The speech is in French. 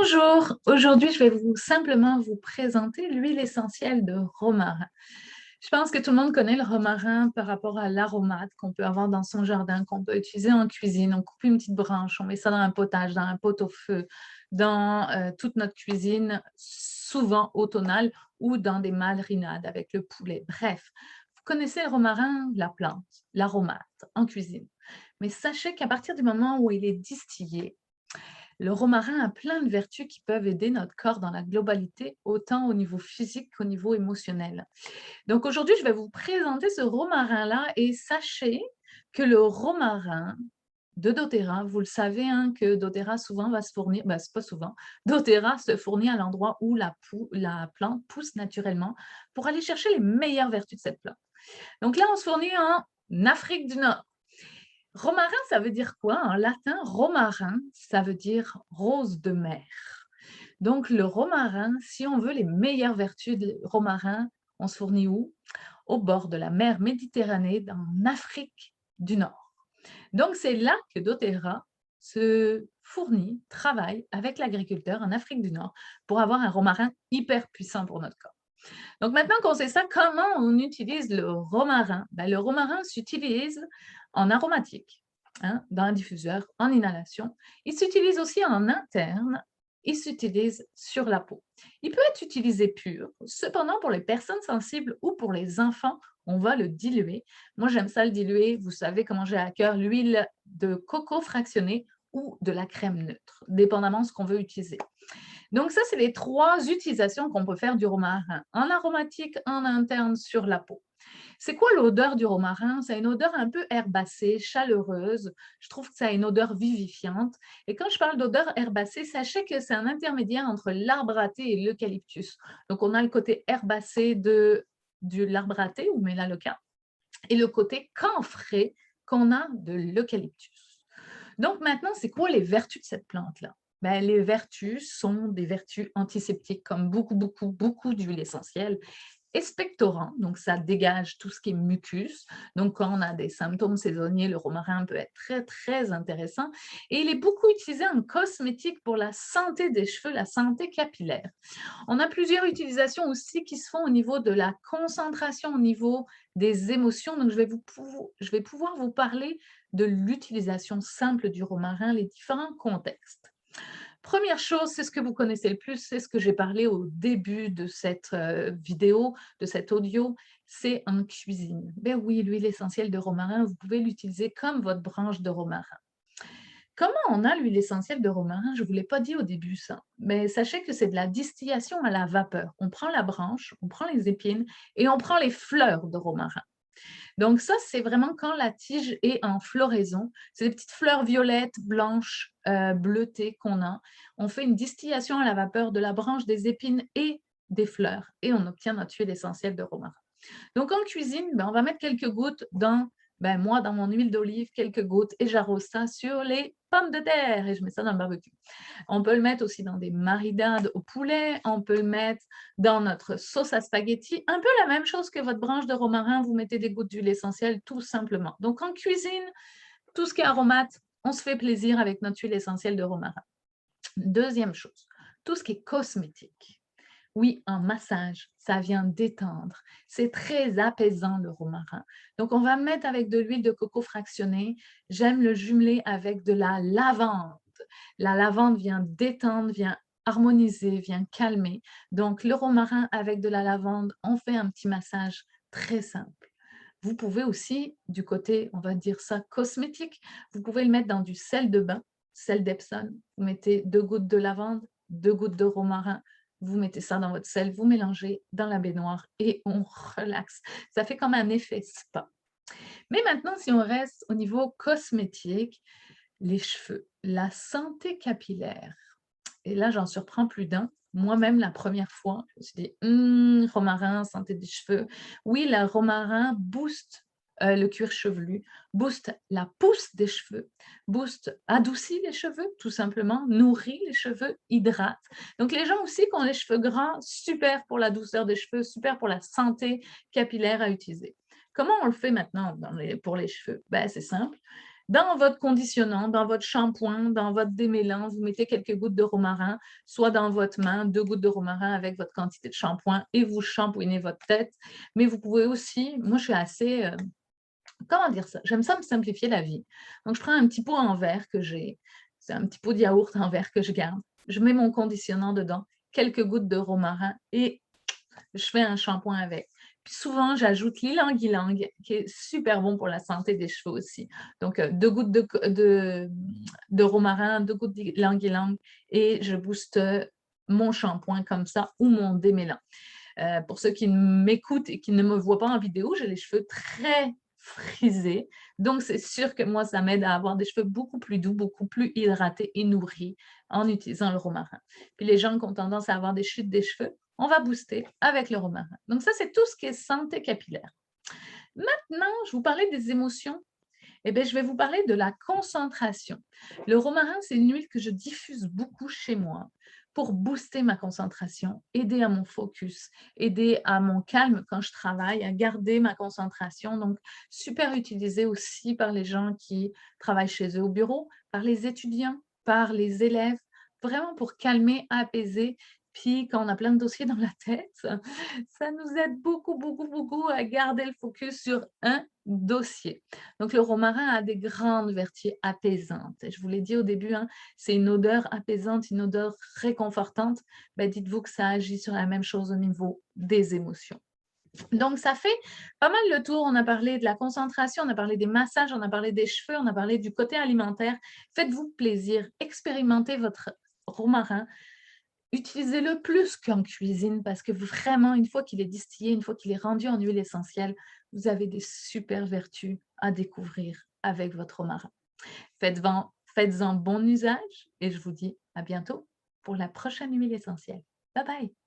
Bonjour, aujourd'hui je vais simplement vous présenter l'huile essentielle de romarin. Je pense que tout le monde connaît le romarin par rapport à l'aromate qu'on peut avoir dans son jardin, qu'on peut utiliser en cuisine. On coupe une petite branche, on met ça dans un potage, dans un pot-au-feu, dans toute notre cuisine, souvent automnale ou dans des marinades avec le poulet. Bref, vous connaissez le romarin, la plante, l'aromate en cuisine. Mais sachez qu'à partir du moment où il est distillé, le romarin a plein de vertus qui peuvent aider notre corps dans la globalité, autant au niveau physique qu'au niveau émotionnel. Donc aujourd'hui, je vais vous présenter ce romarin-là et sachez que le romarin de doTERRA, vous le savez hein, que doTERRA souvent va se fournir, c'est pas souvent, doTERRA se fournit à l'endroit où la plante pousse naturellement pour aller chercher les meilleures vertus de cette plante. Donc là, on se fournit en Afrique du Nord. Romarin, ça veut dire quoi? En latin, romarin, ça veut dire rose de mer. Donc, le romarin, si on veut les meilleures vertus de romarin, on se fournit où? Au bord de la mer Méditerranée, en Afrique du Nord. Donc, c'est là que doTERRA se fournit, travaille avec l'agriculteur en Afrique du Nord pour avoir un romarin hyper puissant pour notre corps. Donc, maintenant qu'on sait ça, comment on utilise le romarin? Le romarin s'utilise en aromatique, hein, dans un diffuseur, en inhalation. Il s'utilise aussi en interne. Il s'utilise sur la peau. Il peut être utilisé pur. Cependant, pour les personnes sensibles ou pour les enfants, on va le diluer. Moi, j'aime ça le diluer. Vous savez comment j'ai à cœur l'huile de coco fractionnée ou de la crème neutre, dépendamment de ce qu'on veut utiliser. Donc ça, c'est les 3 utilisations qu'on peut faire du romarin, en aromatique, en interne, sur la peau. C'est quoi l'odeur du romarin? Ça a une odeur un peu herbacée, chaleureuse. Je trouve que ça a une odeur vivifiante. Et quand je parle d'odeur herbacée, sachez que c'est un intermédiaire entre l'arbre à thé et l'eucalyptus. Donc on a le côté herbacé de l'arbre à thé ou mélaleuca et le côté camphré qu'on a de l'eucalyptus. Donc maintenant, c'est quoi les vertus de cette plante-là? Les vertus sont des vertus antiseptiques, comme beaucoup d'huiles essentielles, expectorant, donc ça dégage tout ce qui est mucus. Donc quand on a des symptômes saisonniers, le romarin peut être très intéressant. Et il est beaucoup utilisé en cosmétique pour la santé des cheveux, la santé capillaire. On a plusieurs utilisations aussi qui se font au niveau de la concentration, au niveau des émotions. Donc, je vais pouvoir vous parler de l'utilisation simple du romarin, les différents contextes. Première chose, c'est ce que vous connaissez le plus, c'est ce que j'ai parlé au début de cette vidéo, de cet audio, c'est en cuisine. Ben oui, l'huile essentielle de romarin, vous pouvez l'utiliser comme votre branche de romarin. Comment on a l'huile essentielle de romarin? Je ne vous l'ai pas dit au début ça, mais sachez que c'est de la distillation à la vapeur. On prend la branche, on prend les épines et on prend les fleurs de romarin. Donc ça, c'est vraiment quand la tige est en floraison. C'est des petites fleurs violettes, blanches, bleutées qu'on a. On fait une distillation à la vapeur de la branche, des épines et des fleurs et on obtient notre huile essentielle de romarin. Donc en cuisine, on va mettre quelques gouttes moi, dans mon huile d'olive, quelques gouttes et j'arrose ça sur les pommes de terre et je mets ça dans le barbecue. On peut le mettre aussi dans des marinades au poulet, on peut le mettre dans notre sauce à spaghetti, un peu la même chose que votre branche de romarin, vous mettez des gouttes d'huile essentielle tout simplement. Donc en cuisine, tout ce qui est aromate, on se fait plaisir avec notre huile essentielle de romarin. Deuxième chose, tout ce qui est cosmétique. Oui, un massage, ça vient détendre. C'est très apaisant le romarin. Donc, on va mettre avec de l'huile de coco fractionnée. J'aime le jumeler avec de la lavande. La lavande vient détendre, vient harmoniser, vient calmer. Donc, le romarin avec de la lavande, on fait un petit massage très simple. Vous pouvez aussi, du côté, on va dire ça, cosmétique, vous pouvez le mettre dans du sel de bain, sel d'Epsom. Vous mettez 2 gouttes de lavande, 2 gouttes de romarin, vous mettez ça dans votre sel, vous mélangez dans la baignoire et on relaxe. Ça fait comme un effet spa. Mais maintenant, si on reste au niveau cosmétique, les cheveux, la santé capillaire. Et là, j'en surprends plus d'un. Moi-même, la première fois, je me suis dit, romarin, santé des cheveux. Oui, le romarin booste le cuir chevelu, booste la pousse des cheveux, booste, adoucit les cheveux, tout simplement, nourrit les cheveux, hydrate. Donc, les gens aussi qui ont les cheveux gras, super pour la douceur des cheveux, super pour la santé capillaire à utiliser. Comment on le fait maintenant pour les cheveux? C'est simple. Dans votre conditionnant, dans votre shampoing, dans votre démêlant, vous mettez quelques gouttes de romarin, soit dans votre main, 2 gouttes de romarin avec votre quantité de shampoing et vous shampouinez votre tête. Mais vous pouvez aussi, moi je suis assez, comment dire ça? J'aime ça me simplifier la vie. Donc je prends un petit pot en verre que j'ai, c'est un petit pot de yaourt en verre que je garde. Je mets mon conditionnant dedans, quelques gouttes de romarin et je fais un shampoing avec. Puis souvent, j'ajoute l'ilang-ilang, qui est super bon pour la santé des cheveux aussi. Donc, 2 gouttes de romarin, 2 gouttes d'ilang-ilang et je booste mon shampoing comme ça ou mon démêlant. Pour ceux qui m'écoutent et qui ne me voient pas en vidéo, j'ai les cheveux très frisés. Donc, c'est sûr que moi, ça m'aide à avoir des cheveux beaucoup plus doux, beaucoup plus hydratés et nourris en utilisant le romarin. Puis les gens qui ont tendance à avoir des chutes des cheveux, on va booster avec le romarin. Donc ça, c'est tout ce qui est santé capillaire. Maintenant, je vous parlais des émotions. Eh bien, je vais vous parler de la concentration. Le romarin, c'est une huile que je diffuse beaucoup chez moi pour booster ma concentration, aider à mon focus, aider à mon calme quand je travaille, à garder ma concentration. Donc, super utilisé aussi par les gens qui travaillent chez eux au bureau, par les étudiants, par les élèves, vraiment pour calmer, apaiser. Puis, quand on a plein de dossiers dans la tête, ça nous aide beaucoup, beaucoup, beaucoup à garder le focus sur un dossier. Donc, le romarin a des grandes vertus apaisantes. Et je vous l'ai dit au début, hein, c'est une odeur apaisante, une odeur réconfortante. Ben, dites-vous que ça agit sur la même chose au niveau des émotions. Donc, ça fait pas mal le tour. On a parlé de la concentration, on a parlé des massages, on a parlé des cheveux, on a parlé du côté alimentaire. Faites-vous plaisir, expérimentez votre romarin. Utilisez-le plus qu'en cuisine parce que vraiment, une fois qu'il est distillé, une fois qu'il est rendu en huile essentielle, vous avez des super vertus à découvrir avec votre romarin. Faites-en bon usage et je vous dis à bientôt pour la prochaine huile essentielle. Bye bye!